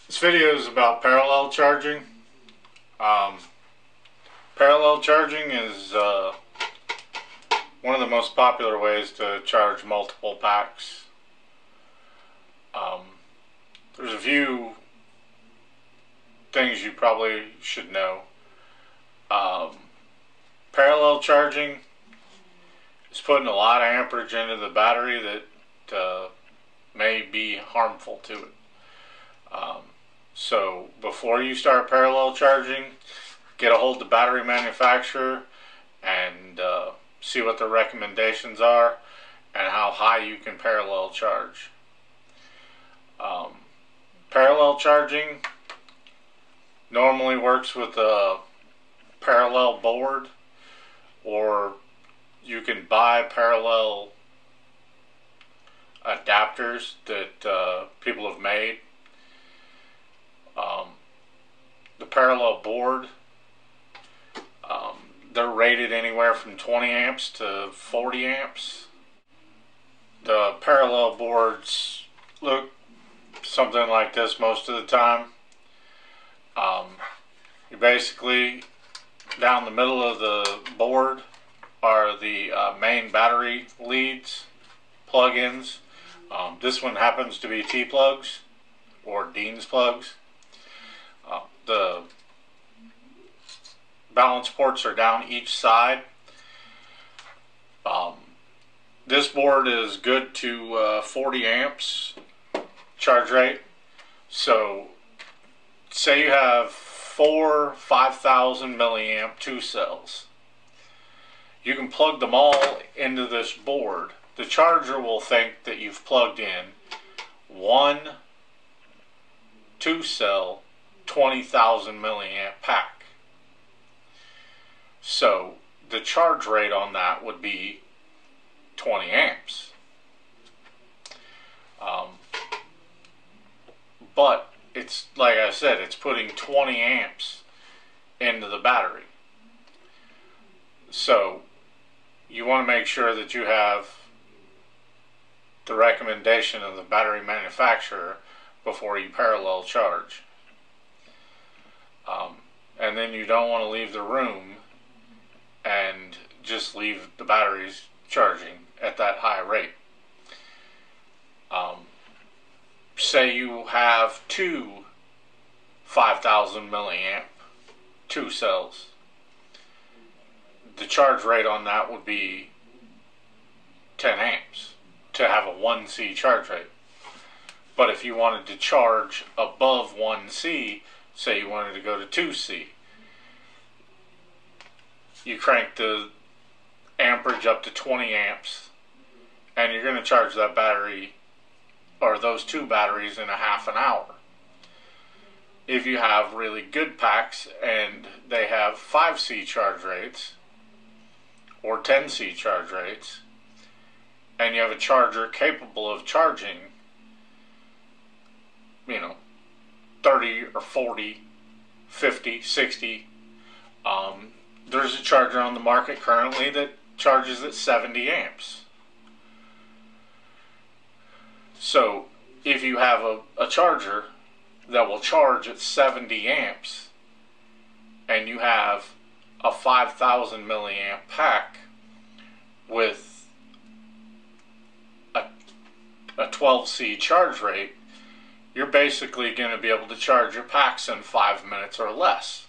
This video is about parallel charging. Um, Parallel charging is one of the most popular ways to charge multiple packs. There's a few things you probably should know. Parallel charging is putting a lot of amperage into the battery that may be harmful to it. So before you start parallel charging, get a hold of the battery manufacturer and see what their recommendations are and how high you can parallel charge. Parallel charging normally works with a parallel board, or you can buy parallel adapters that people have made. The parallel board, they're rated anywhere from 20 amps to 40 amps. The parallel boards look something like this most of the time. You basically, down the middle of the board are the main battery leads, plug-ins. This one happens to be T-plugs or Dean's plugs. The balance ports are down each side. This board is good to 40 amps charge rate. So say you have 4 5,000 milliamp 2 cells. You can plug them all into this board. The charger will think that you've plugged in one 2 cell 20,000 milliamp pack. So the charge rate on that would be 20 amps. But it's, like I said, it's putting 20 amps into the battery. So you want to make sure that you have the recommendation of the battery manufacturer before you parallel charge. And then you don't want to leave the room and just leave the batteries charging at that high rate. Say you have two 5,000 milliamp 2 cells. The charge rate on that would be 10 amps to have a 1C charge rate. But if you wanted to charge above 1C, say you wanted to go to 2C, you crank the amperage up to 20 amps and you're going to charge that battery, or those two batteries, in a half an hour. If you have really good packs and they have 5C charge rates or 10C charge rates, and you have a charger capable of charging 30 or 40, 50, 60, there's a charger on the market currently that charges at 70 amps. So if you have a charger that will charge at 70 amps and you have a 5,000 milliamp pack with a 12C charge rate, you're basically going to be able to charge your packs in 5 minutes or less.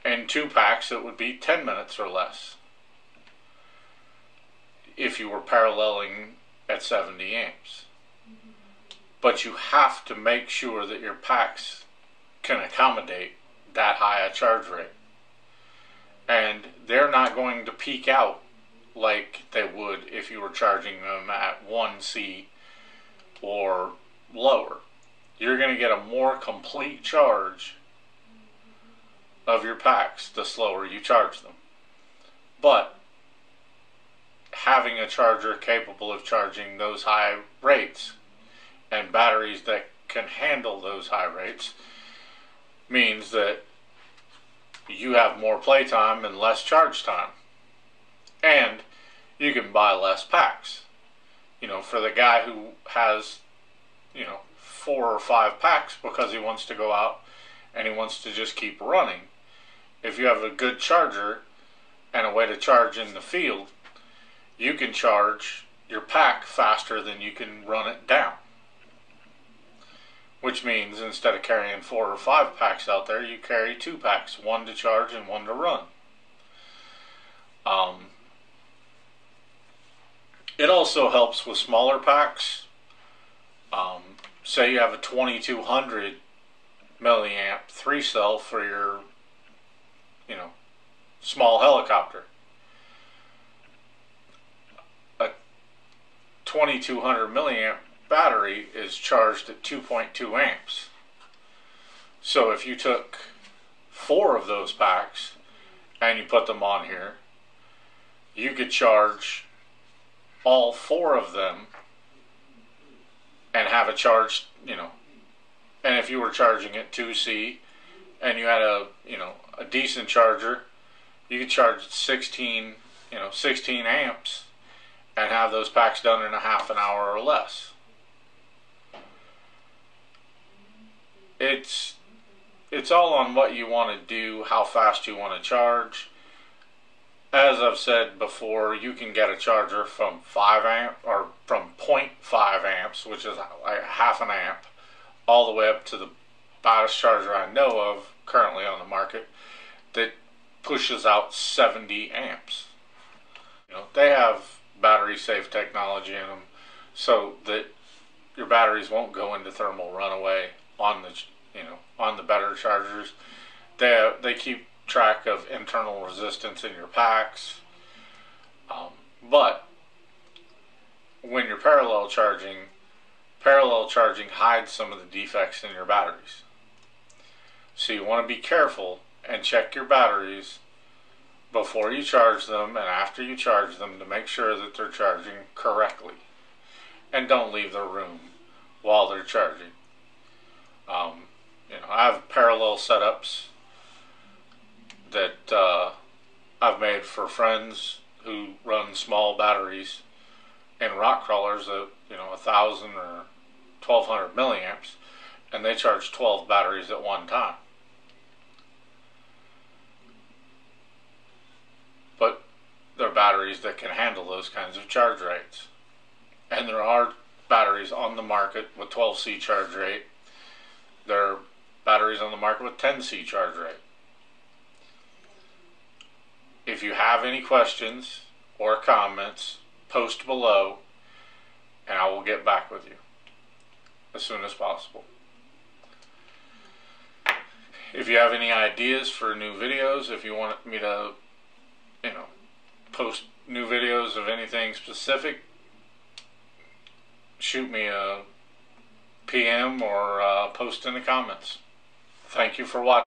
In 2 packs, it would be 10 minutes or less if you were paralleling at 70 amps. But you have to make sure that your packs can accommodate that high a charge rate. And they're not going to peak out like they would if you were charging them at 1C or lower. You're going to get a more complete charge of your packs the slower you charge them. But having a charger capable of charging those high rates and batteries that can handle those high rates means that you have more playtime and less charge time. And you can buy less packs. For the guy who has 4 or 5 packs because he wants to go out and he wants to just keep running. If you have a good charger and a way to charge in the field, you can charge your pack faster than you can run it down. Which means instead of carrying 4 or 5 packs out there, you carry 2 packs, one to charge and one to run. It also helps with smaller packs. Say you have a 2200 milliamp 3-cell for your, small helicopter. A 2200 milliamp battery is charged at 2.2 amps. So if you took 4 of those packs and you put them on here, you could charge all 4 of them and have a charge, and if you were charging at 2C and you had a decent charger, you could charge 16 amps and have those packs done in a half an hour or less. It's all on what you want to do, how fast you want to charge. As I've said before, you can get a charger from 5 amp or from 0.5 amps, which is like half an amp, all the way up to the baddest charger I know of currently on the market that pushes out 70 amps. They have battery safe technology in them so that your batteries won't go into thermal runaway on the better chargers. They keep track of internal resistance in your packs, but when you're parallel charging hides some of the defects in your batteries. So you want to be careful and check your batteries before you charge them and after you charge them to make sure that they're charging correctly, and don't leave the room while they're charging. I have parallel setups that I've made for friends who run small batteries in rock crawlers at 1,000 or 1,200 milliamps, and they charge 12 batteries at one time. But they're batteries that can handle those kinds of charge rates, and there are batteries on the market with 12C charge rate. There are batteries on the market with 10C charge rate. If you have any questions or comments, post below and I will get back with you as soon as possible. If you have any ideas for new videos, if you want me to post new videos of anything specific, shoot me a PM or post in the comments. Thank you for watching.